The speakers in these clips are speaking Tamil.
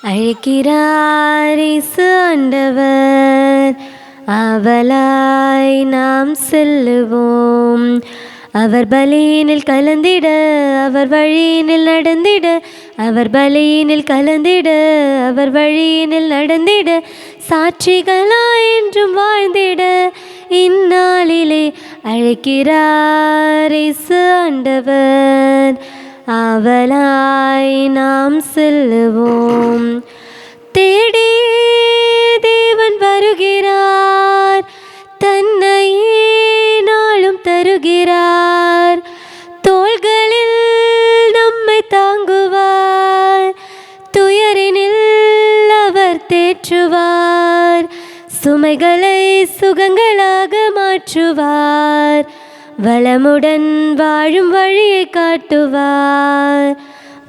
அழைக்கிறார் இயேசு ஆண்டவர், அவளாய் நாம் செல்லுவோம். அவர் பலியினில் கலந்திட, அவர் வழியினில் நடந்திட, அவர் பலியினில் கலந்திட, அவர் வழியினில் நடந்திட, சாட்சிகளாய் என்றும் வாழ்ந்திட இந்நாளிலே அழைக்கிறார் இயேசு ஆண்டவர், அவளாய் நாம் செல்லுவோம். தேடி தேவன் வருகிறார், தன்னையே நாளும் தருகிறார். தோள்களில் நம்மை தாங்குவார், துயரினில் அவர் தேற்றுவார். சுமைகளை சுகங்களாக மாற்றுவார், வளமுடன் வாழும் வழியை காட்டுவார்.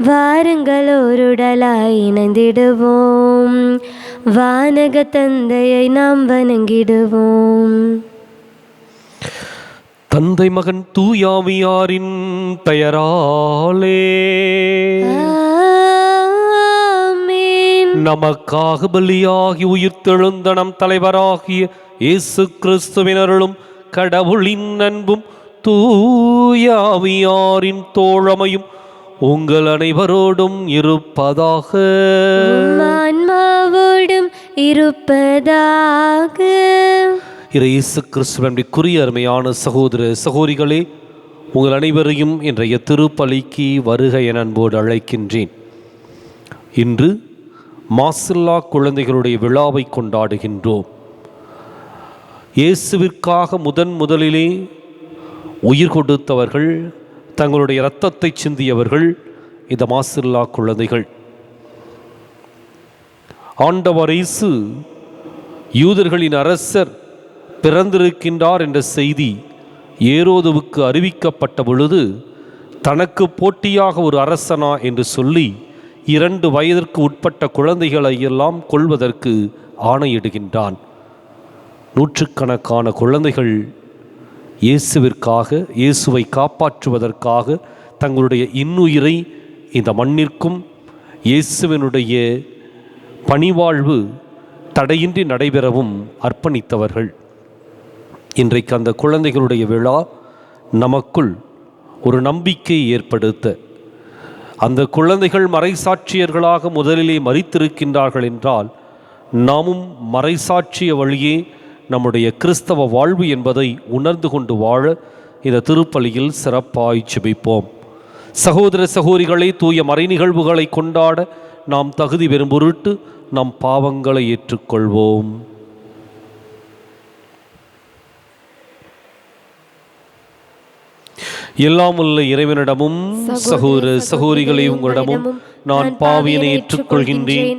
வாருங்கள் ஓருடலாய் இணைந்திடுவோம், வானக தந்தையை நாம் வணங்கிடுவோம். தந்தை மகன் தூயாவியாரின் பெயராலே நமக்காக பலியாகி உயிர்த்தெழுந்த நம் தலைவராகிய இயேசு கிறிஸ்துவின் அருளும் கடவுளின் அன்பும் தூயாவியாரின் தோழமையும் உங்கள் அனைவரோடும் இருப்பதாக. ஆன்மாவோடும் இருப்பதாக. இயேசு கிறிஸ்துவினுடைய அருமையான சகோதர சகோதரிகளே, உங்கள் அனைவரையும் இன்றைய திருப்பலிக்கு வருக என அன்போடு அழைக்கின்றேன். இன்று மாசில்லா குழந்தைகளுடைய விழாவை கொண்டாடுகின்றோம். இயேசுவிற்காக முதலிலே உயிர் கொடுத்தவர்கள், தங்களுடைய இரத்தத்தை சிந்தியவர்கள் இந்த மாசில்லா குழந்தைகள். ஆண்டவர் இயேசு யூதர்களின் அரசர் பிறந்திருக்கின்றார் என்ற செய்தி ஏரோதுவுக்கு அறிவிக்கப்பட்ட பொழுது, தனக்கு போட்டியாக ஒரு அரசனா என்று சொல்லி 2 வயதிற்கு உட்பட்ட குழந்தைகளை எல்லாம் கொல்வதற்கு ஆணையிடுகின்றான். நூற்றுக்கணக்கான குழந்தைகள் இயேசுவை காப்பாற்றுவதற்காக தங்களுடைய இன்னுயிரை இந்த மண்ணிற்கும் இயேசுவினுடைய பணிவாழ்வு தடையின்றி நடைபெறவும் அர்ப்பணித்தவர்கள். இன்றைக்கு அந்த குழந்தைகளுடைய விழா நமக்குள் ஒரு நம்பிக்கையை ஏற்படுத்த, அந்த குழந்தைகள் மறைசாட்சியர்களாக முதலிலே மரித்திருக்கின்றார்கள் என்றால், நாமும் மறைசாட்சிய வழியே நம்முடைய கிறிஸ்தவ வாழ்வு என்பதை உணர்ந்து கொண்டு வாழ இந்த திருப்பலியில் சிறப்பாய் ஜெபிப்போம். சகோதர சகோதரிகளை, தூய மறை நிகழ்வுகளை கொண்டாட நாம் தகுதி பெறும் பொருட்டு நம் பாவங்களை ஏற்றுக்கொள்வோம். எல்லாம் உள்ள இறைவனிடமும் சகோதர சகோதரிகளை உங்களிடமும் நான் பாவியனை ஏற்றுக்கொள்கின்றேன்.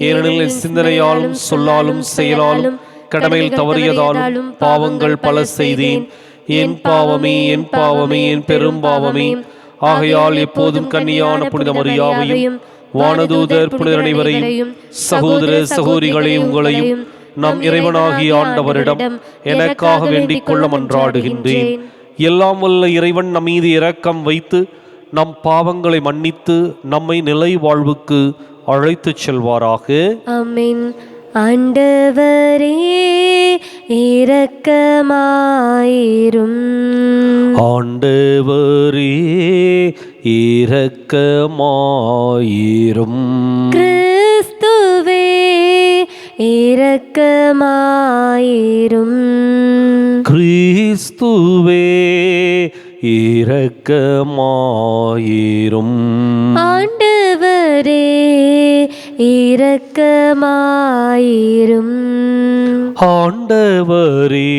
ஏனெனில் சிந்தனையாலும் சொல்லாலும் செயலாலும் கடமையில் தவறியதாலும் பாவங்கள் பல செய்தேன். என் பாவமே, என் பாவமே, என் பெரும் பாவமே. ஆகையால் எப்போதும் கன்னியான புனித மரியாவையும் வானதூதர் புனிதர் அனைவரையும் சகோதர சகோதரிகளை உங்களையும் நம் இறைவனாகிய ஆண்டவரிடம் எனக்காக வேண்டிக் கொள்ள மன்றாடுகின்றேன். எல்லாம் வல்ல இறைவன் நம் மீது இரக்கம் வைத்து நம் பாவங்களை மன்னித்து நம்மை நிலை வாழ்வுக்கு அழைத்து செல்வாராக. ஆமென். ஆண்டவரே இரக்கமாயிரும். ஆண்டவரே இரக்கமாயிரும். கிறிஸ்துவே இரக்கமாயிரும். கிறிஸ்துவே இரக்கமாயிரும். ஆண்டவரே இரக்கமாயிரும். ஆண்டவரே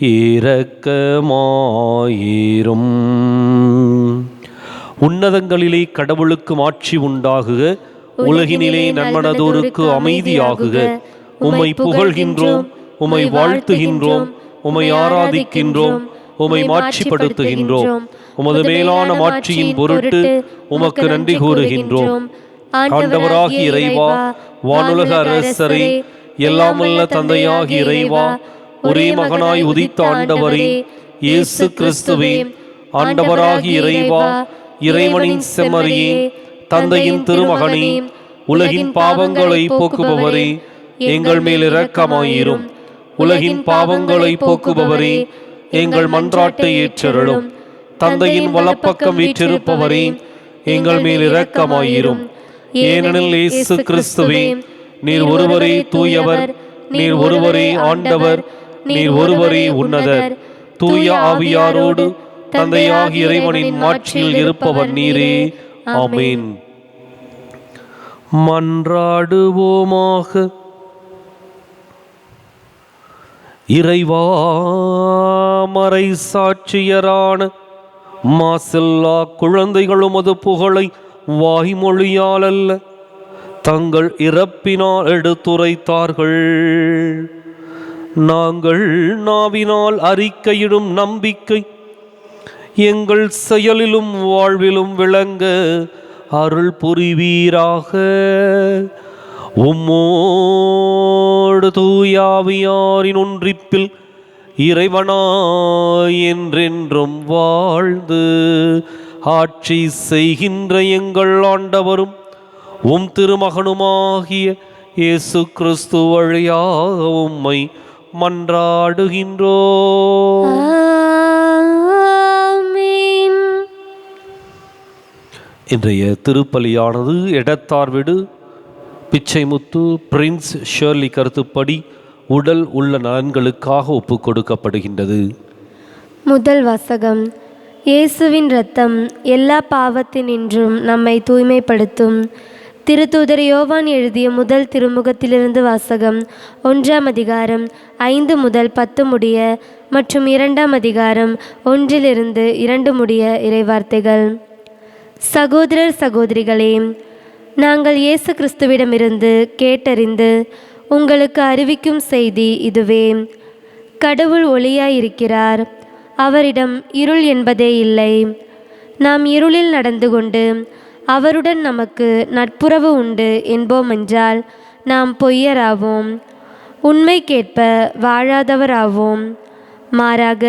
இரக்கமாயிரும். உன்னதங்களிலே கடவுளுக்கு மாட்சி உண்டாகுக, உலகினிலே நன்மனதோருக்கு அமைதியாகுக. உம்மை புகழ்கின்றோம், உம்மை வாழ்த்துகின்றோம், உம்மை ஆராதிக்கின்றோம், உம்மை மாட்சிப்படுத்துகின்றோம். உமது மேலான மாட்சியின் பொருட்டு உமக்கு நன்றி கூறுகின்றோம். ஆண்டவராகிய இறைவா, வானுலக அரசரே, எல்லாமல்ல தந்தையாகிய இறைவா, ஒரே மகனாய் உதித்த ஆண்டவரே இயேசு கிறிஸ்துவே, ஆண்டவராகிய இறைவா, இறைவனின் செம்மறியே, தந்தையின் திருமகனே, உலகின் பாவங்களை போக்குபவரே, எங்கள் மேல் இரக்கமாயிரும். உலகின் பாவங்களை போக்குபவரே, எங்கள் மன்றாட்டை ஏற்றருளும். தந்தையின் வலப்பக்கம் வீற்றிருப்பவரே, எங்கள் மேல் இரக்கமாயிரும். ஏனெனில் இயேசு கிறிஸ்துவே, நீர் ஒருவரே தூயவர், நீர் ஒருவரே ஆண்டவர், நீர் ஒருவரே உன்னதர். தூய ஆவியாரோடு தந்தையாகிய இறைவனின் மாட்சியில் இருப்பவர் நீரே. ஆமென். மன்றாடுவோமாக. இறைவா, மறை சாட்சியரான மாசில்லா குழந்தைகள் உமது புகழை வாய்மொழியால் அல்ல, தங்கள் இறப்பினால் எடுத்துரைத்தார்கள். நாங்கள் நாவினால் அறிக்கையிடும் நம்பிக்கை எங்கள் செயலிலும் வாழ்விலும் விளங்க அருள் புரிவீராக. உம்மோடு தூயாவியாரின் ஒன்றிப்பில் இறைவனாய் என்றென்றும் வாழ்ந்து ஆட்சி செய்கின்ற எங்கள் ஆண்டவரும் உம் திருமகனுமாகிய இயேசு கிறிஸ்து வழியாக உம்மை மன்றாடுகின்றோம். ஆமென். இன்றைய திருப்பலியானது எடத்தார் வீடு பிச்சைமுத்து பிரின்ஸ் ஷேர்லி கருத்துப்படி உடல் உள்ள நலன்களுக்காக ஒப்புக் கொடுக்கப்படுகின்றது. முதல் வாசகம். இயேசுவின் இரத்தம் எல்லா பாவத்தினின்றும் நம்மை தூய்மைப்படுத்தும். திருத்தூதர் யோவான் எழுதிய முதல் திருமுகத்திலிருந்து வாசகம். 1ஆம் அதிகாரம் 5 முதல் 10 முடிய மற்றும் 2ஆம் அதிகாரம் 1 2 முடிய இறைவார்த்தைகள். சகோதரர் சகோதரிகளே, நாங்கள் இயேசு கிறிஸ்துவிடமிருந்து கேட்டறிந்து உங்களுக்கு அறிவிக்கும் செய்தி இதுவே. கடவுள் ஒளியாயிருக்கிறார், அவரிடம் இருள் என்பதே இல்லை. நாம் இருளில் நடந்து கொண்டு அவருடன் நமக்கு நட்புறவு உண்டு என்போமென்றால் நாம் பொய்யராவோம், உண்மைக்கேற்ப வாழாதவராவோம். மாறாக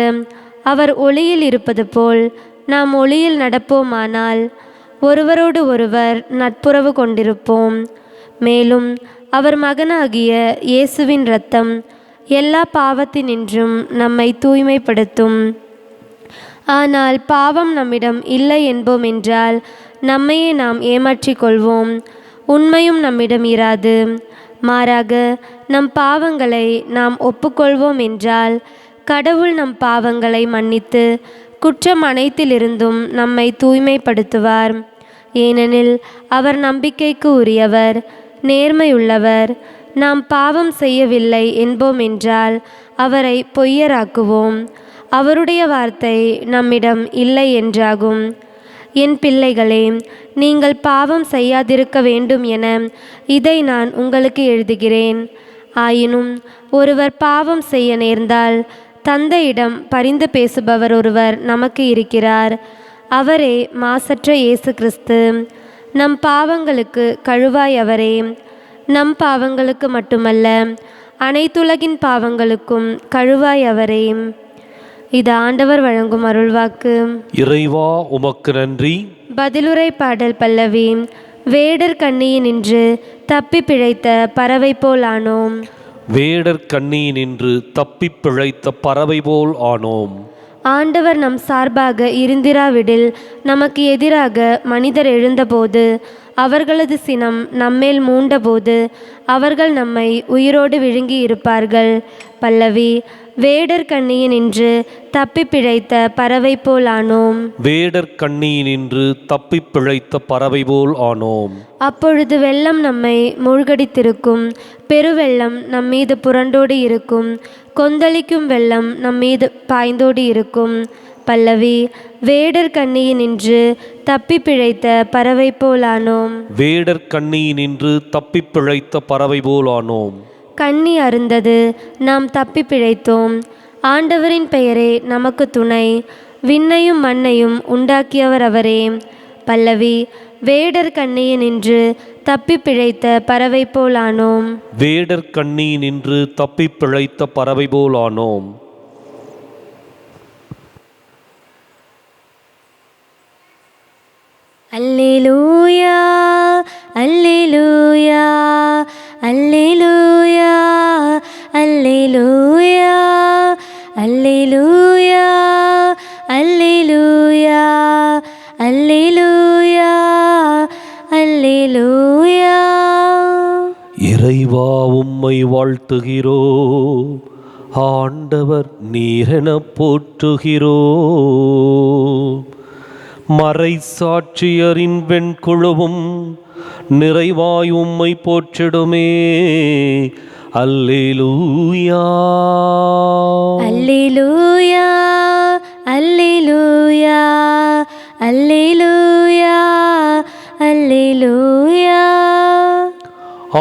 அவர் ஒளியில் இருப்பது போல் நாம் ஒளியில் நடப்போமானால் ஒருவரோடு ஒருவர் நட்புறவு கொண்டிருப்போம். மேலும் அவர் மகனாகிய இயேசுவின் இரத்தம் எல்லா பாவத்தினின்றும் நம்மை தூய்மைப்படுத்தும். ஆனால் பாவம் நம்மிடம் இல்லை என்போம் என்றால் நம்மையே நாம் ஏமாற்றிக் கொள்வோம், உண்மையும் நம்மிடம் இராது. மாறாக நம் பாவங்களை நாம் ஒப்புக்கொள்வோம் என்றால் கடவுள் நம் பாவங்களை மன்னித்து குற்றம் அனைத்திலிருந்தும் நம்மை தூய்மைப்படுத்துவார். ஏனெனில் அவர் நம்பிக்கைக்கு உரியவர், நேர்மையுள்ளவர். நாம் பாவம் செய்யவில்லை என்போம் என்றால் அவரை பொய்யராக்குவோம், அவருடைய வார்த்தை நம்மிடம் இல்லை என்றாகும். என் பிள்ளைகளே, நீங்கள் பாவம் செய்யாதிருக்க வேண்டும் என இதை நான் உங்களுக்கு எழுதுகிறேன். ஆயினும் ஒருவர் பாவம் செய்ய நேர்ந்தால் தந்தையிடம் பரிந்து பேசுபவர் ஒருவர் நமக்கு இருக்கிறார். அவரே மாசற்ற இயேசு கிறிஸ்து. நம் பாவங்களுக்கு கழுவாய் அவரே. நம் பாவங்களுக்கு மட்டுமல்ல, அனைத்துலகின் பாவங்களுக்கும் கழுவாய் அவரே. இது ஆண்டவர் வழங்கும் அருள்வாக்கு. இறைவா, உமக்கு நன்றி. பதிலுரை பாடல் பல்லவி. வேடர் கண்ணியினின்று தப்பி பிழைத்த பறவை போல் ஆனோம். வேடர் கண்ணியினின்று தப்பி பிழைத்த பறவை போல் ஆனோம். ஆண்டவர் நம் சார்பாக இருந்திராவிடில் நமக்கு எதிராக மனிதர் எழுந்தபோது, அவர்களது சினம் நம்மேல் மூண்டபோது அவர்கள் நம்மை உயிரோடு விழுங்கி இருப்பார்கள். பல்லவி. வேடர் கண்ணியினின்று தப்பி பிழைத்த பறவை போல் ஆனோம். வேடர் கண்ணியினின்று தப்பி பிழைத்த பறவை போல் ஆனோம். அப்பொழுது வெள்ளம் நம்மை மூழ்கடித்திருக்கும், பெருவெள்ளம் நம்மீது புரண்டோடி இருக்கும், கொந்தளிக்கும் வெள்ளம் நம்மீது பாய்ந்தோடி இருக்கும். பல்லவி. வேடர் கண்ணியினின்று தப்பி பிழைத்த பறவை போல் ஆனோம். வேடர் கண்ணியினின்று தப்பி பிழைத்த பறவை போல் ஆனோம். கண்ணி அருந்தது, நாம் தப்பி பிழைத்தோம். ஆண்டவரின் பெயரே நமக்கு துணை, விண்ணையும் மண்ணையும் உண்டாக்கியவர் அவரே. பல்லவி. வேடர் கண்ணியினின்று தப்பி பிழைத்த பறவை போல் ஆனோம். வேடர் கண்ணியினின்று தப்பி பிழைத்த பறவை போல் ஆனோம். அல்லேலூயா, அல்லேலூயா அல்லேலூயா அல்லேலூயா அல்லேலூயா அல்லேலூயா அல்லேலூயா அல்லேலூயா. இறைவா உம்மை வாழ்த்துகிறோ, ஆண்டவர் நீரென போற்றுகிறோ. மறை சாட்சியரின் வெண்குழுவும் நிறைவாய் உம்மை போற்றிடுமே. அல்லேலூயா அல்லேலூயா அல்லேலூயா அல்லேலூயா அல்லேலூயா.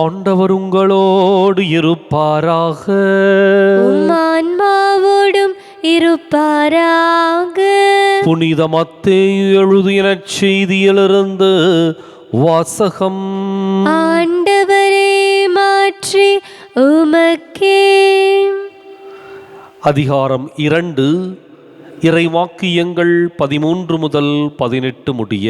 ஆண்டவர் உங்களோடு இருப்பாராக. உம் ஆன்மாவோடும் இருப்பாராக. புனித மத்தேயு எழுதிய செய்தியிலிருந்து வாசகம். ஆண்டவரே மாற்றி உமக்கே. அதிகாரம் 2, இறைவாக்கியங்கள் 13 முதல் 18 முடிய.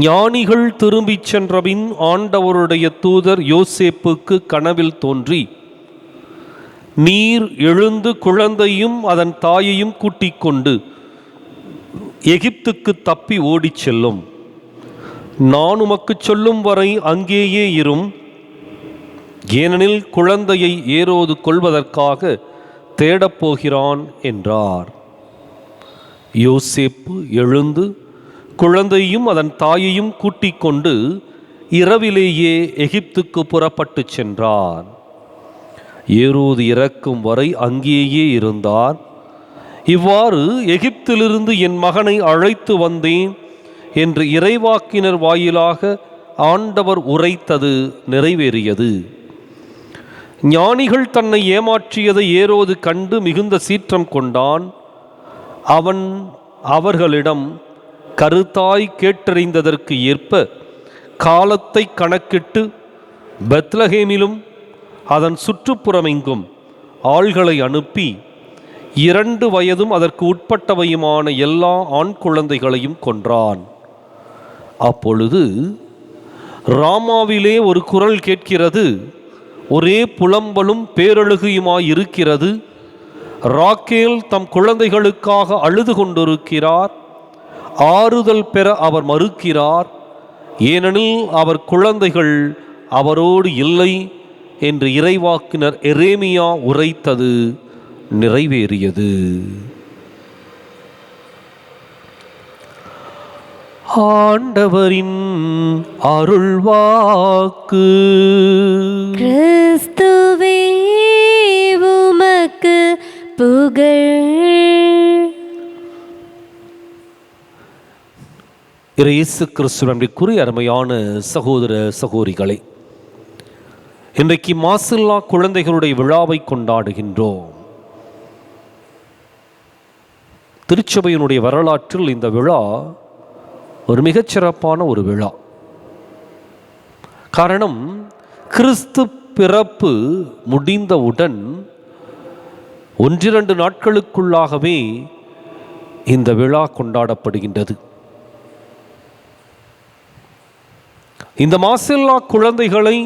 ஞானிகள் திரும்பிச் சென்றபின் ஆண்டவருடைய தூதர் யோசேப்புக்கு கனவில் தோன்றி, நீர் எழுந்து குழந்தையும் அதன் தாயையும் கூட்டிக் கொண்டு எகிப்துக்கு தப்பி ஓடிச் செல்லும். நான் உமக்கு சொல்லும் வரை அங்கேயே இரும். ஏனெனில் குழந்தையை ஏரோது கொல்வதற்காக தேடப்போகிறான் என்றார். யோசேப்பு எழுந்து குழந்தையும் அதன் தாயையும் கூட்டிக் கொண்டு இரவிலேயே எகிப்துக்கு புறப்பட்டு சென்றார். ஏரோது இறக்கும் வரை அங்கேயே இருந்தார். இவ்வாறு எகிப்திலிருந்து என் மகனை அழைத்து வந்தேன் என்று இறைவாக்கினர் வாயிலாக ஆண்டவர் உரைத்தது நிறைவேறியது. ஞானிகள் தன்னை ஏமாற்றியதை ஏரோது கண்டு மிகுந்த சீற்றம் கொண்டான். அவன் அவர்களிடம் கருத்தாய் கேட்டறிந்ததற்கு ஏற்ப காலத்தை கணக்கிட்டு பெத்லகேமிலும் அதன் சுற்றுப்புறமெங்கும் ஆள்களை அனுப்பி 2 வயதும் அதற்கு உட்பட்டவையுமான எல்லா ஆண் குழந்தைகளையும் கொன்றான். அப்பொழுது ராமாவிலே ஒரு குரல் கேட்கிறது, ஒரே புலம்பலும் பேரழுகையுமாயிருக்கிறது. ராக்கேல் தம் குழந்தைகளுக்காக அழுது கொண்டிருக்கிறார். ஆறுதல் பெற அவர் மறுக்கிறார், ஏனெனில் அவர் குழந்தைகள் அவரோடு இல்லை என்று இறைவாக்கினர் எரேமியா உரைத்தது நிறைவேறியது. ஆண்டவரின் அருள்வாக்கு. கிறிஸ்துவே உமக்கு புகழ். இயேசு கிறிஸ்துவின் அருமையான சகோதர சகோதரிகளே, இன்றைக்கு மாசில்லா குழந்தைகளுடைய விழாவை கொண்டாடுகின்றோம். திருச்சபையினுடைய வரலாற்றில் இந்த விழா ஒரு மிகச்சிறப்பான ஒரு விழா. காரணம், கிறிஸ்து பிறப்பு முடிந்தவுடன் 1-2 நாட்களுக்குள்ளாகவே இந்த விழா கொண்டாடப்படுகின்றது. இந்த மாசில்லா குழந்தைகளை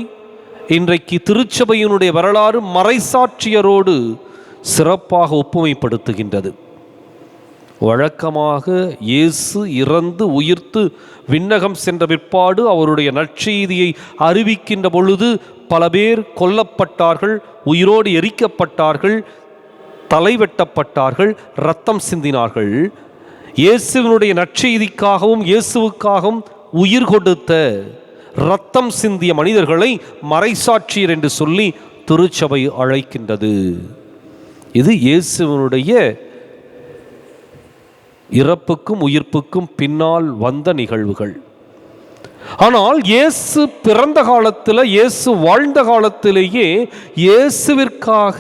இன்றைக்கு திருச்சபையினுடைய வரலாறு மறைசாட்சியரோடு சிறப்பாக ஒப்புமைப்படுத்துகின்றது. வழக்கமாக இயேசு இறந்து உயிர்த்து விண்ணகம் சென்ற பிற்பாடு அவருடைய நற்செய்தியை அறிவிக்கின்ற பொழுது பல பேர் கொல்லப்பட்டார்கள், உயிரோடு எரிக்கப்பட்டார்கள், தலை வெட்டப்பட்டார்கள், இரத்தம் சிந்தினார்கள். இயேசுவினுடைய நற்செய்திக்காகவும் இயேசுவுக்காகவும் உயிர் கொடுத்த இரத்தம் சிந்திய மனிதர்களை மறைசாட்சியர் என்று சொல்லி திருச்சபை அழைக்கின்றது. இது இயேசுவினுடைய இறப்புக்கும் உயிர்ப்புக்கும் பின்னால் வந்த நிகழ்வுகள். ஆனால் இயேசு பிறந்த காலத்தில், இயேசு வாழ்ந்த காலத்திலேயே இயேசுவிற்காக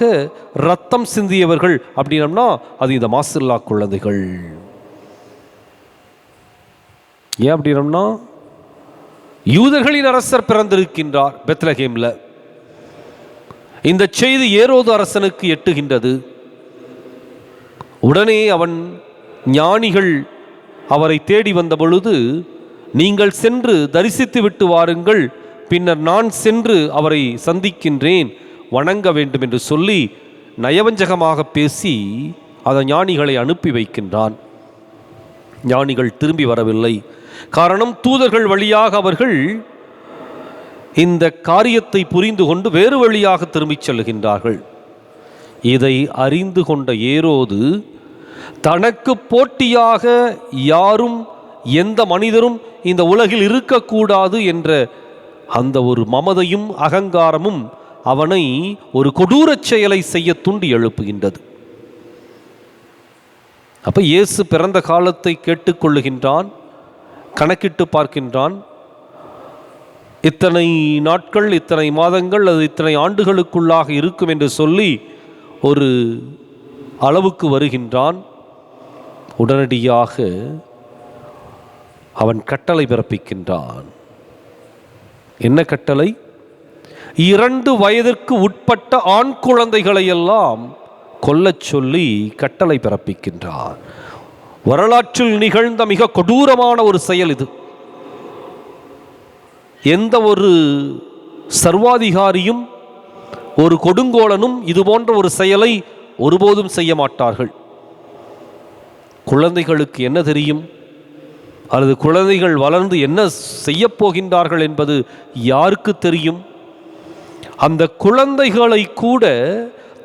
இரத்தம் சிந்தியவர்கள் அப்படின்னம்னா அது இந்த மாசில்லா குழந்தைகள். ஏன் அப்படின்னம்னா, யூதர்களின் அரசர் பிறந்திருக்கின்றார் பெத்லகேம்ல. இந்த செய்தி ஏரோது அரசனுக்கு எட்டுகின்றது. உடனே அவன் ஞானிகள் அவரை தேடி வந்த பொழுது நீங்கள் சென்று தரிசித்து விட்டு வாருங்கள், பின்னர் நான் சென்று அவரை சந்திக்கின்றேன், வணங்க வேண்டும் என்று சொல்லி நயவஞ்சகமாக பேசி அந்த ஞானிகளை அனுப்பி வைக்கின்றான். ஞானிகள் திரும்பி வரவில்லை. காரணம், தூதர்கள் வழியாக அவர்கள் இந்த காரியத்தை புரிந்து கொண்டு வேறு வழியாக திரும்பிச் செல்கின்றார்கள். இதை அறிந்து கொண்ட ஏரோது தனக்கு போட்டியாக யாரும் எந்த மனிதரும் இந்த உலகில் இருக்கக்கூடாது என்ற அந்த ஒரு மமதையும் அகங்காரமும் அவனை ஒரு கொடூரச் செயலை செய்ய தூண்டி எழுப்புகின்றது. அப்ப இயேசு பிறந்த காலத்தை கேட்டுக்கொள்ளுகின்றான், கணக்கிட்டு பார்க்கின்றான். இத்தனை நாட்கள், இத்தனை மாதங்கள், அது இத்தனை ஆண்டுகளுக்குள்ளாக இருக்கும் என்று சொல்லி ஒரு அளவுக்கு வருகின்றான். உடனடியாக அவன் கட்டளை பிறப்பிக்கின்றான். என்ன கட்டளை? 2 வயதிற்கு உட்பட்ட ஆண் குழந்தைகளை எல்லாம் கொல்லச் சொல்லி கட்டளை பிறப்பிக்கின்றார். வரலாற்றில் நிகழ்ந்த மிக கொடூரமான ஒரு செயல் இது. எந்த ஒரு சர்வாதிகாரியும் ஒரு கொடுங்கோலனும் இது போன்ற ஒரு செயலை ஒருபோதும் செய்ய மாட்டார்கள். குழந்தைகளுக்கு என்ன தெரியும், அல்லது குழந்தைகள் வளர்ந்து என்ன செய்ய போகின்றார்கள் என்பது யாருக்கு தெரியும்? அந்த குழந்தைகளை கூட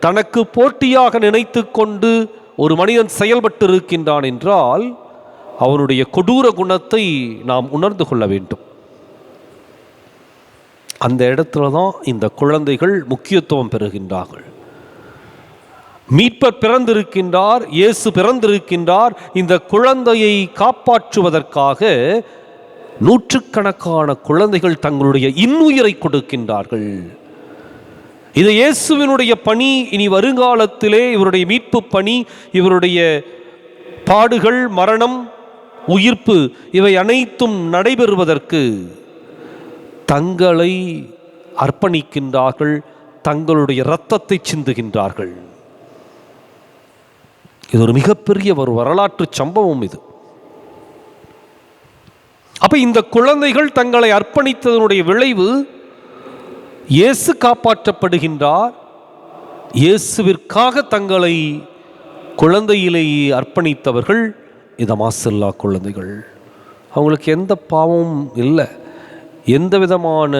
தனக்கு போட்டியாக நினைத்து கொண்டு ஒரு மனிதன் செயல்பட்டு இருக்கின்றான் என்றால் அவனுடைய கொடூர குணத்தை நாம் உணர்ந்து கொள்ள வேண்டும். அந்த இடத்துல தான் இந்த குழந்தைகள் முக்கியத்துவம் பெறுகின்றார்கள். மீட்பர் பிறந்திருக்கின்றார், இயேசு பிறந்திருக்கின்றார். இந்த குழந்தையை காப்பாற்றுவதற்காக நூற்றுக்கணக்கான குழந்தைகள் தங்களுடைய இன்னுயிரை கொடுக்கின்றார்கள். இது இயேசுவினுடைய பணி. இனி வருங்காலத்திலே இவருடைய மீட்பு பணி, இவருடைய பாடுகள், மரணம், உயிர்ப்பு, இவை அனைத்தும் நடைபெறுவதற்கு தங்களை அர்ப்பணிக்கின்றார்கள், தங்களுடைய இரத்தத்தை சிந்துகின்றார்கள். இது ஒரு மிகப்பெரிய ஒரு வரலாற்று சம்பவம் இது. அப்ப இந்த குழந்தைகள் தங்களை அர்ப்பணித்ததனுடைய விளைவு, இயேசு காப்பாற்றப்படுகின்றார். இயேசுவிற்காக தங்களை குழந்தையிலேயே அர்ப்பணித்தவர்கள் இந்த மாசில்லா குழந்தைகள். அவங்களுக்கு எந்த பாவமும் இல்லை, எந்த விதமான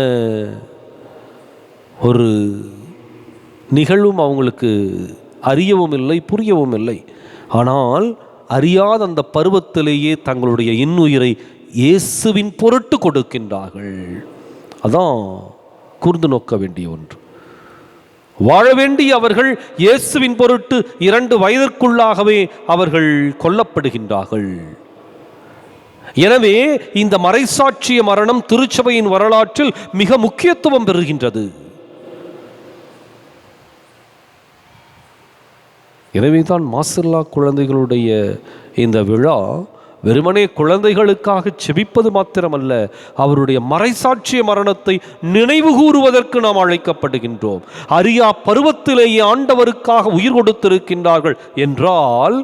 ஒரு நிகழ்வும் அவங்களுக்கு அறியவும் இல்லை, புரியவும் இல்லை. ஆனால் அறியாத அந்த பருவத்திலேயே தங்களுடைய இன்னுயிரை இயேசுவின் பொருட்டு கொடுக்கின்றார்கள். அதான் கூர்ந்து நோக்க வேண்டிய ஒன்று. வாழ வேண்டிய அவர்கள் இயேசுவின் பொருட்டு 2 வயதிற்குள்ளாகவே அவர்கள் கொல்லப்படுகின்றார்கள். எனவே இந்த மறைசாட்சிய மரணம் திருச்சபையின் வரலாற்றில் மிக முக்கியத்துவம் பெறுகின்றது. எனவேதான் மாசில்லா குழந்தைகளுடைய இந்த விழா வெறுமனே குழந்தைகளுக்காக செபிப்பது மாத்திரமல்ல, அவருடைய மறைசாட்சிய மரணத்தை நினைவு கூறுவதற்கு நாம் அழைக்கப்படுகின்றோம். அறியா பருவத்திலேயே ஆண்டவருக்காக உயிர் கொடுத்திருக்கின்றார்கள் என்றால்,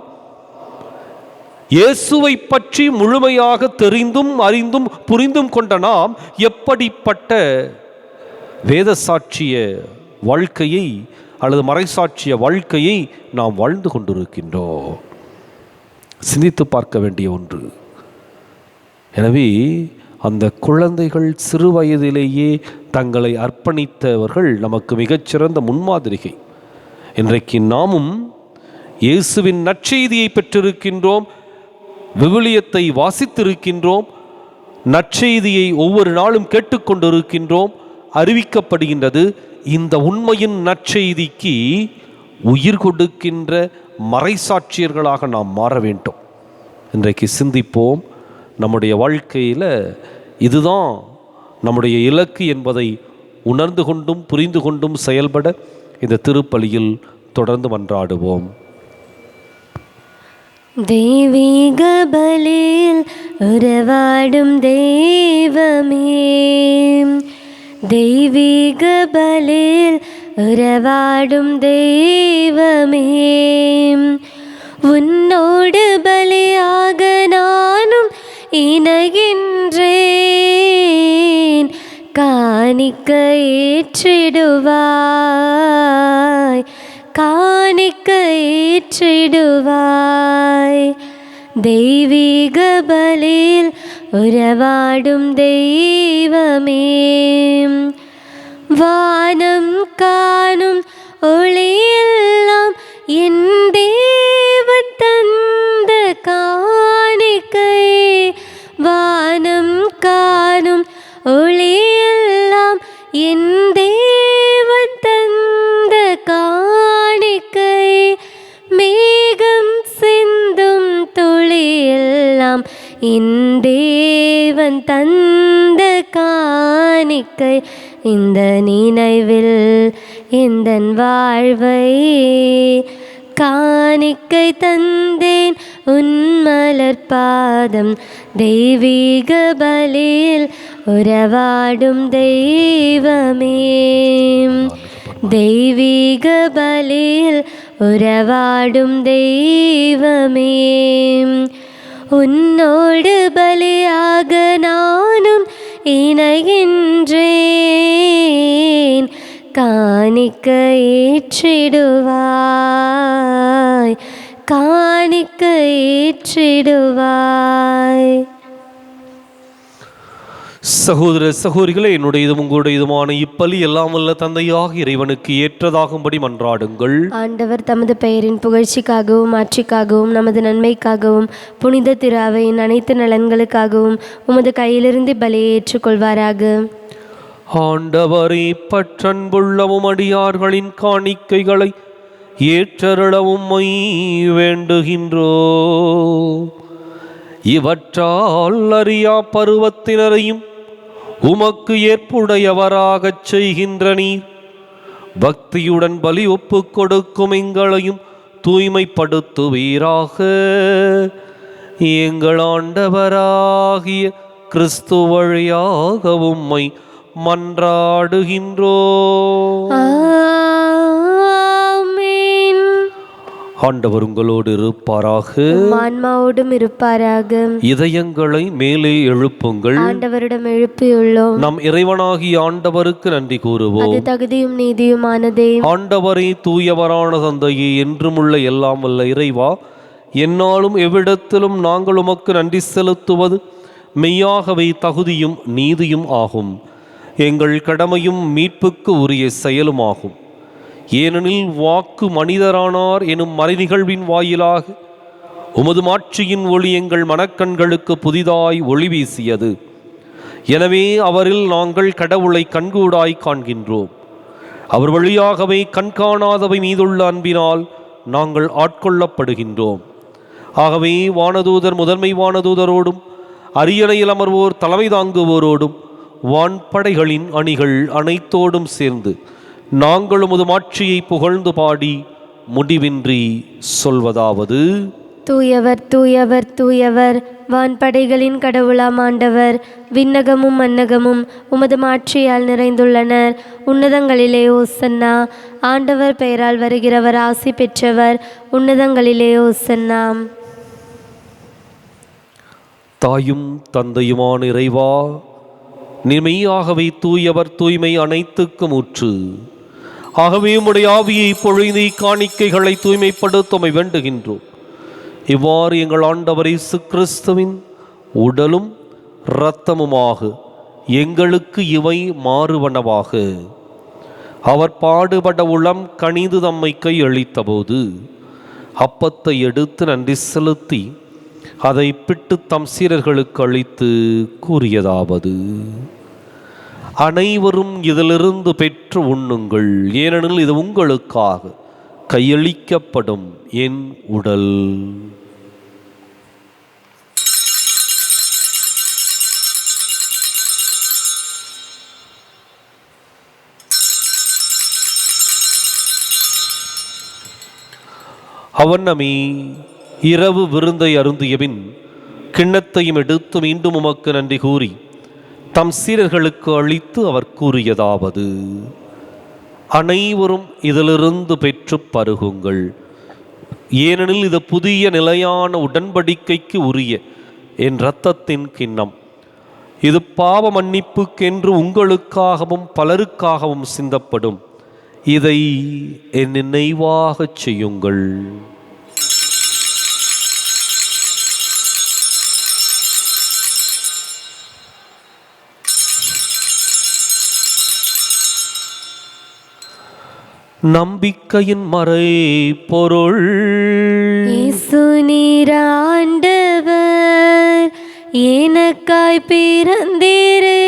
இயேசுவை பற்றி முழுமையாக தெரிந்தும் அறிந்தும் புரிந்தும் கொண்ட நாம் எப்படிப்பட்ட வேத சாட்சிய வாழ்க்கையை அல்லது மறைசாட்சிய வாழ்க்கையை நாம் வாழ்ந்து கொண்டிருக்கின்றோம். சிந்தித்து பார்க்க வேண்டிய ஒன்று. எனவே அந்த குழந்தைகள் சிறு வயதிலேயே தங்களை அர்ப்பணித்தவர்கள் நமக்கு மிகச்சிறந்த முன்மாதிரிகை. இன்றைக்கு நாமும் இயேசுவின் நற்செய்தியை பெற்றிருக்கின்றோம், விவிலியத்தை வாசித்திருக்கின்றோம், நற்செய்தியை ஒவ்வொரு நாளும் கேட்டுக்கொண்டிருக்கின்றோம், அறிவிக்கப்படுகின்றது. இந்த உண்மையின் நற்செய்திக்கு உயிர் கொடுக்கின்ற மறைசாட்சியர்களாக நாம் மாற வேண்டும். இன்றைக்கு சிந்திப்போம். நம்முடைய வாழ்க்கையில் இதுதான் நம்முடைய இலக்கு என்பதை உணர்ந்து கொண்டும் புரிந்து கொண்டும் செயல்பட இந்த திருப்பலியில் தொடர்ந்து மன்றாடுவோம். தெய்வீக பலியில் உறவாடும் தெய்வமே, தெய்வீக பலியில் உறவாடும் தெய்வமே, உன்னோடு பலியாக நானும் இணைகின்றேன். ஏற்றிடுவாய், காணிக்க ஏற்றிடுவாய். தெய்வீக பலியில் உறவாடும் தெய்வமே, வானம் காணும் ஒளியெல்லாம் என் தேவன் தந்த காணிக்கை. வானம் காணும் ஒளியெல்லாம் என் தேவன் தந்த காணிக்கை. மேகம் சிந்தும் துளியெல்லாம் என் தேவன் தந்த காணிக்கை. இந்த நினைவில் எந்தன் வாழ்வை காணிக்கை தந்தேன் உன் மலர் பாதம். தெய்வீக பலியில் உறவாடும் தெய்வமே, தெய்வீக பலியில் உறவாடும் தெய்வமே. உன்னோடு பலியாக நானும் இணைகின்றேன், காணிக்க ஏற்றிடுவாய், காணிக்க ஏற்றிடுவாய். சகோதர சகோதரிகளே, என்னுடையதும் உங்களுடையதுமான இப்பலி எல்லாம் வல்ல தந்தையாக இறைவனுக்கு ஏற்றதாகும்படி மன்றாடுங்கள். ஆண்டவர் தமது பெயரின் புகழ்ச்சிக்காகவும் ஆட்சிக்காகவும் நமது நன்மைக்காகவும் புனித திரு அவையின் அனைத்து நலன்களுக்காகவும் உமது கையிலிருந்து பலியை ஏற்றுக்கொள்வாராக. ஆண்டவரே, பற்றன்புள்ளவும் அடியார்களின் காணிக்கைகளை ஏற்றருளவும் வேண்டுகின்றோ. இவற்றால் அறியா பருவத்தினரையும் உமக்கு ஏற்புடையவராகச் செய்கின்ற நீர், பக்தியுடன் பலி ஒப்பு கொடுக்கும் எங்களையும் தூய்மைப்படுத்துவீராக. எங்கள் ஆண்டவராகிய கிறிஸ்து வழியாக உம்மை மன்றாடுகின்றோ. ஆண்டவர் உங்களோடு இருப்பாராக, ஆன்மாவோடும் இருப்பாராக. இதயங்களை மேலே எழுப்புங்கள், ஆண்டவரிடம் எழுப்பியுள்ளோம். நம் இறைவனாகிய ஆண்டவருக்கு நன்றி கூறுவோம். அது தகுதியும் நீதியுமானதே. ஆண்டவரே, தூயவரான தந்தையே, என்றுமுள்ள எல்லாம் வல்ல இறைவா, எந்நாளும் எவ்விடத்திலும் நாங்கள் உமக்கு நன்றி செலுத்துவது மெய்யாகவே தகுதியும் நீதியும் ஆகும். எங்கள் கடமையும் மீட்புக்கு உரிய செயலுமாகும். ஏனெனில் வாக்கு மனிதரானார் எனும் மறைநிகழ்வின் வாயிலாக உமது மாட்சியின் ஒளி எங்கள் மனக்கண்களுக்கு புதிதாய் ஒளி வீசியது. எனவே அவரில் நாங்கள் கடவுளை கண்கூடாய் காண்கின்றோம். அவர் வழியாகவே கண்காணாதவை மீதுள்ள அன்பினால் நாங்கள் ஆட்கொள்ளப்படுகின்றோம். ஆகவே வானதூதர் முதன்மை வானதூதரோடும் அரியணையில் அமர்வோர் தலைமை தாங்குவோரோடும் வான்படைகளின் அணிகள் அனைத்தோடும் சேர்ந்து நாங்கள் உமது மாட்சியை புகழ்ந்து பாடி முடிவின்றி சொல்வதாவது: தூயவர் தூயவர் தூயவர், வான்படைகளின் கடவுளாம் ஆண்டவர். விண்ணகமும் மன்னகமும் உமது மாட்சியால் நிறைந்துள்ளனர். உன்னதங்களிலே ஓசன்னா. ஆண்டவர் பெயரால் வருகிறவர் ஆசி பெற்றவர். உன்னதங்களிலே ஓசன்னா. தாயும் தந்தையுமான இறைவா, மெய்யாகவே தூயவர், தூய்மை அனைத்துக்கும் ஊற்று. ஆகவே உம்முடைய ஆவியை பொழிந்து காணிக்கைகளை தூய்மைப்படுத்தமை வேண்டுகின்றோம். இவ்வாறு எங்கள் ஆண்டவர் இயேசு கிறிஸ்துவின் உடலும் இரத்தமுமாக எங்களுக்கு இவை மாறுவனவாக. அவர் பாடுபட உளம் கனிந்து தம்மை கையளித்த போது அப்பத்தை எடுத்து நன்றி செலுத்தி அதை பிட்டு தம் சீரர்களுக்கு அளித்து கூறியதாவது: அனைவரும் இதிலிருந்து பெற்று உண்ணுங்கள், ஏனெனில் இது உங்களுக்காக கையளிக்கப்படும் என் உடல். அவனமே இரவு விருந்தை அருந்தியபின் கிண்ணத்தையும் எடுத்து மீண்டும் உமக்கு நன்றி கூறி தம் சீரர்களுக்கு அளித்து அவர் கூறியதாவது: அனைவரும் இதிலிருந்து பெற்று பருகுங்கள், ஏனெனில் இது புதிய நிலையான உடன்படிக்கைக்கு உரிய என் இரத்தத்தின் கிண்ணம். இது பாவ மன்னிப்புக்கென்று உங்களுக்காகவும் பலருக்காகவும் சிந்தப்படும். இதை என் நினைவாகச் செய்யுங்கள். நம்பிக்கையின் மறை பொருள். இயேசு நீர் ஆண்டவர், எனக்காய் பிறந்தீரே,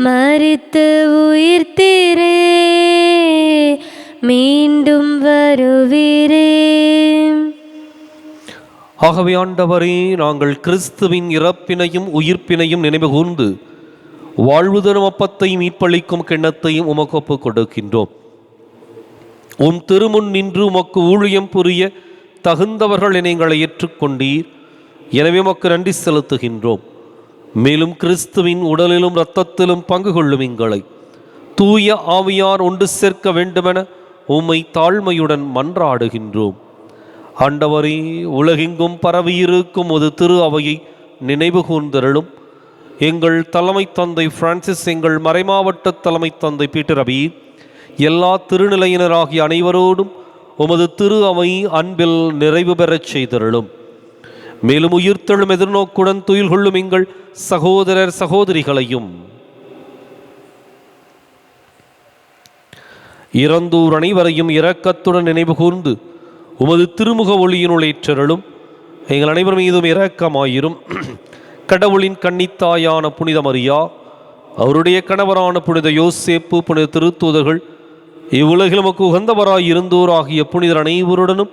மரித்து உயிர்த்தீரே, மீண்டும் வருவீரே. ஆகவே ஆண்டவரே, நாங்கள் கிறிஸ்துவின் இறப்பினையும் உயிர்ப்பினையும் நினைவு கூர்ந்து வாழ்வு தரும் அப்பத்தையும் மீட்பளிக்கும் கிண்ணத்தையும் உமக்கு ஒப்புக் கொடுக்கின்றோம். உம் திருமுன் நின்று உமக்கு ஊழியம் புரிய தகுந்தவர்கள் என எங்களை ஏற்றுக்கொண்டீர். எனவே உமக்கு நன்றி செலுத்துகின்றோம். மேலும் கிறிஸ்துவின் உடலிலும் இரத்தத்திலும் பங்கு கொள்ளும் எங்களை தூய ஆவியார் ஒன்று சேர்க்க வேண்டுமென உம்மை தாழ்மையுடன் மன்றாடுகின்றோம். ஆண்டவரே, உலகெங்கும் பரவியிருக்கும் ஒரு திரு அவையை நினைவு கூர்ந்தருளும். எங்கள் தலைமை தந்தை பிரான்சிஸ், எங்கள் மறைமாவட்ட தலைமை தந்தை பீட்டர் அபி, எல்லா திருநிலையினராகிய அனைவரோடும் உமது திரு அவை அன்பில் நிறைவு பெறச் செய்தருளும். மேலும் உயிர்த்தெழும் எதிர்நோக்குடன் துயில் கொள்ளும் எங்கள் சகோதரர் சகோதரிகளையும் இறந்தோர் அனைவரையும் இரக்கத்துடன் நினைவு கூர்ந்து உமது திருமுக ஒளியினுள் ஏற்றருளும். எங்கள் அனைவர் மீதும் இரக்கமாயிரும். கடவுளின் கன்னித்தாயான புனித மரியா, அவருடைய கணவரான புனித யோசேப்பு, புனித திருத்தூதர்கள், இவ்வுலகில் நமக்கு உகந்தவராய் இருந்தோர் ஆகிய புனிதர் அனைவருடனும்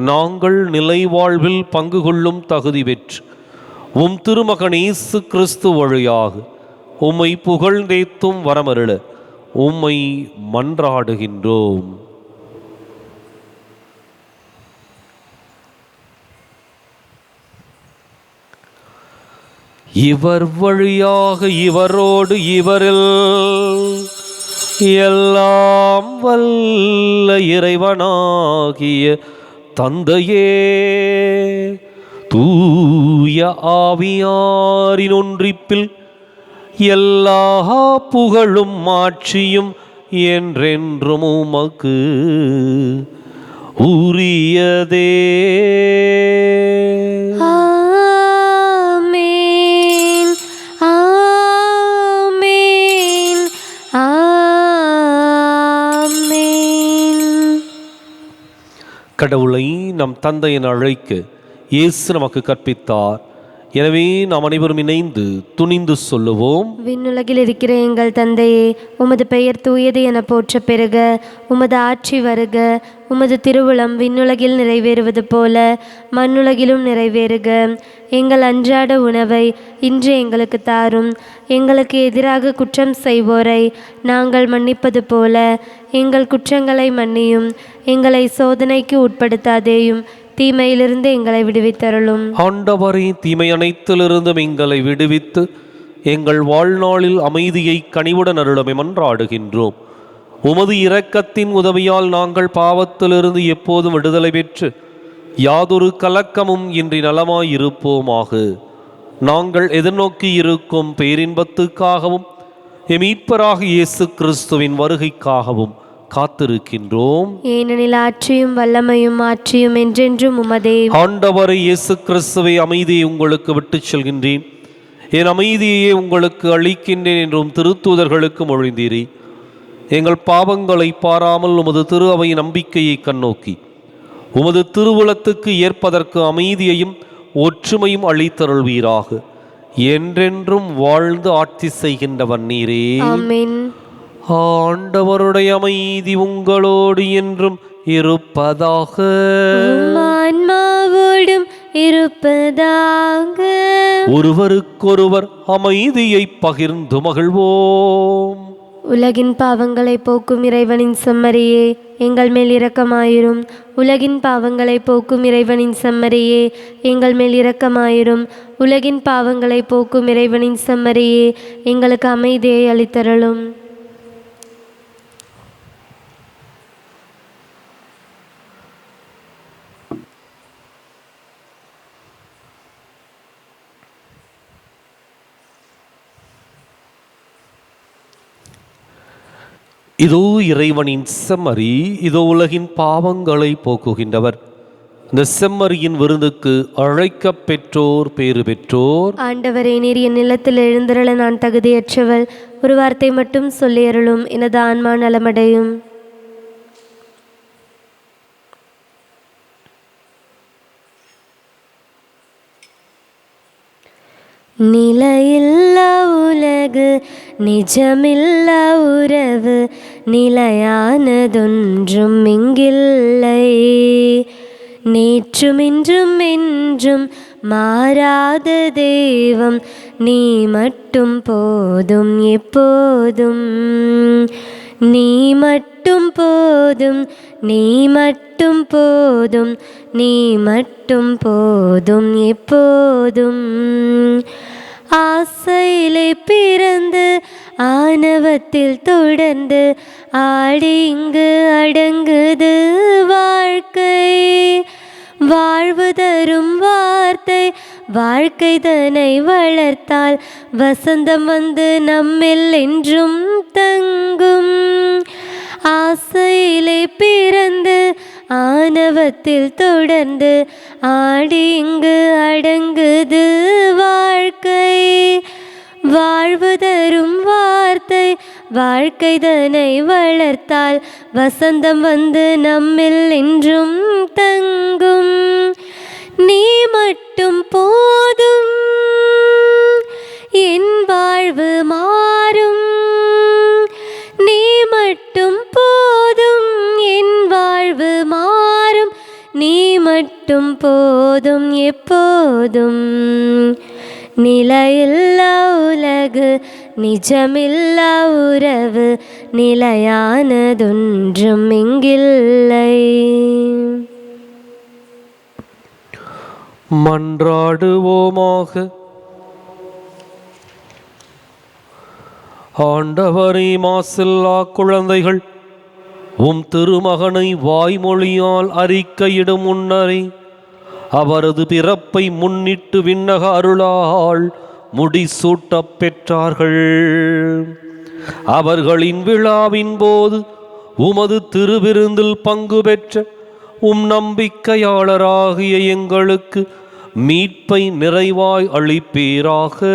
நாங்கள் நிலை வாழ்வில் பங்கு கொள்ளும் தகுதி பெற்று உம் திருமகன் இயேசு கிறிஸ்து வழியாக உம்மை புகழ்ந்தேத்தும் வரமருள உம்மை மன்றாடுகின்றோம். இவர் வழியாக இவரோடு இவரில் எல்லாம் வல்ல இறைவனாகிய தந்தையே, தூய ஆவியாரின் ஒன்றிப்பில் எல்லா புகழும் மாட்சியும் என்றென்றும் உமக்கு உரியதே. ஆமென், ஆமென், ஆமென். கடவுளை நம் தந்தை என அழைக்க இயேசு நமக்கு கற்பித்தார். எனவே நாம் அனைவரும் இணைந்து துணிந்து சொல்லுவோம். விண்ணுலகில் இருக்கிற எங்கள் தந்தையே, உமது பெயர் தூயது என போற்ற பெறுக. உமது ஆட்சி வருக. உமது திருவுளம் விண்ணுலகில் நிறைவேறுவது போல மண்ணுலகிலும் நிறைவேறுக. எங்கள் அன்றாட உணவை இன்று எங்களுக்கு தாரும். எங்களுக்கு எதிராக குற்றம் செய்வோரை நாங்கள் மன்னிப்பது போல எங்கள் குற்றங்களை மன்னியும். எங்களை சோதனைக்கு உட்படுத்தாதேயும், தீமையிலிருந்து எங்களை விடுவித்தருளும். ஆண்டவரே, தீமை அனைத்திலிருந்தும் எங்களை விடுவித்து எங்கள் வாழ்நாளில் அமைதியை கனிவுடன் அருளமை மன்றாடுகின்றோம். உமது இரக்கத்தின் உதவியால் நாங்கள் பாவத்திலிருந்து எப்போதும் விடுதலை பெற்று யாதொரு கலக்கமும் இன்றி நலமாயிருப்போமாக. நாங்கள் எதிர்நோக்கி இருக்கும் பேரின்பத்துக்காகவும் மீட்பராக இயேசு கிறிஸ்துவின் வருகைக்காகவும் காத்திருக்கின்றோம். ஏனெனில் ஆட்சியும் வல்லமையும் ஆட்சியும் என்றென்றும் உமதே. ஆண்டவரை இயேசு கிறிஸ்துவை, அமைதியை உங்களுக்கு விட்டுச் செல்கின்றேன், என் அமைதியையே உங்களுக்கு அளிக்கின்றேன் என்றும் திருத்தூதர்களுக்கு மொழிந்தீரே. எங்கள் பாவங்களை பாராமல் உமது திரு அவை நம்பிக்கையை கண்ணோக்கி உமது திருவுளத்துக்கு ஏற்பதற்கு அமைதியையும் ஒற்றுமையும் அளித்தருள்வீராக. என்றென்றும் வாழ்ந்து ஆட்சி செய்கின்றவர் நீரே. ஆமென். ஆண்டவருடைய அமைதி உங்களோடு என்றும் இருப்பதாக. ஆன்மாவோடும் இருப்பதாக. ஒருவருக்கொருவர் அமைதியை பகிர்ந்து மகிழ்வோம். உலகின் பாவங்களை போக்கும் இறைவனின் செம்மறியே, எங்கள் மேல் இரக்கமாயிரும். உலகின் பாவங்களை போக்கும் இறைவனின் செம்மறியே, எங்கள் மேல் இரக்கமாயிரும். உலகின் பாவங்களை போக்கும் இறைவனின் செம்மறியே, எங்களுக்கு அமைதியை அளித்தருளும். இதோ இறைவனின் செம்மறி, இதோ உலகின் பாவங்களை போக்குகின்றவர். இந்த செம்மறியின் விருந்துக்கு அழைக்கப் பெற்றோர் பேறு பெற்றோர். ஆண்டவரே, நீர் என் நிலத்தில் எழுந்திரள நான் தகுதியற்றவள். ஒரு வார்த்தை மட்டும் சொல்லி அருளும், எனது ஆன்மா நலமடையும். நிலையில்லா உலகு, நிஜமில்லா உறவு, நிலையானதொன்றும் இங்கில்லை. நேற்றும் இன்றும் என்றும் மாறாத தெய்வம், நீ மட்டும் போதும் எப்போதும். நீ மட்டும் போதும், நீ மட்டும் போதும், நீ மட்டும் போதும் எப்போதும். ஆசையிலே பிறந்து ஆணவத்தில் தொடர்ந்து ஆடி இங்கு அடங்குது வாழ்க்கை. வாழ்வு தரும் வார்த்தை வாழ்க்கை தன்னை வளர்த்தால் வசந்தம் வந்து நம்மில் என்றும் தங்கும். ஆசையிலே பிறந்து ஆணவத்தில் தொடர்ந்து ஆடி இங்கு அடங்குது வாழ்க்கை. வாழ்வு தரும் வார்த்தை வாழ்க்கை தன்னை வளர்த்தால் வசந்தம் வந்து நம்மில் என்றும் தங்கும். நீ மட்டும் போதும், என் வாழ்வு மாறும். நீ மட்டும் போதும், என் வாழ்வு மாறும். நீ மட்டும் போதும் எப்போதும். நிலையில்லா உலகு, நிஜமில்லா உறவு, நிலையானதொன்றும் இங்கில்லை. மன்றாடுவோமாக. ஆண்டவரே, மாசில்லா குழந்தைகள் உம் திருமகனை வாய்மொழியால் அறிக்கையிடும் முன்னரே அவரது பிறப்பை முன்னிட்டு விண்ணக அருளால் முடிசூட்டப் பெற்றார்கள். அவர்களின் விழாவின் போது உமது திருவிருந்தில் பங்கு பெற்ற உம் நம்பிக்கையாளராகிய எங்களுக்கு மீட்பை நிறைவாய் அளிப்பீராக.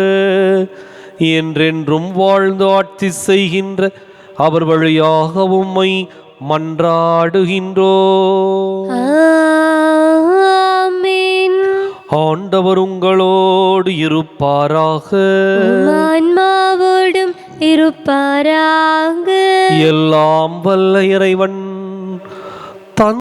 என்றென்றும் வாழ்ந்து ஆட்சி செய்கின்ற அவர் வழியாக உம்மை மன்றாடுகின்றோம். ஆமென். ஆண்டவர் உங்களோடு இருப்பாராக. ஆன்மாவோடும் இருப்பாராக. எல்லாம் வல்ல இறைவன்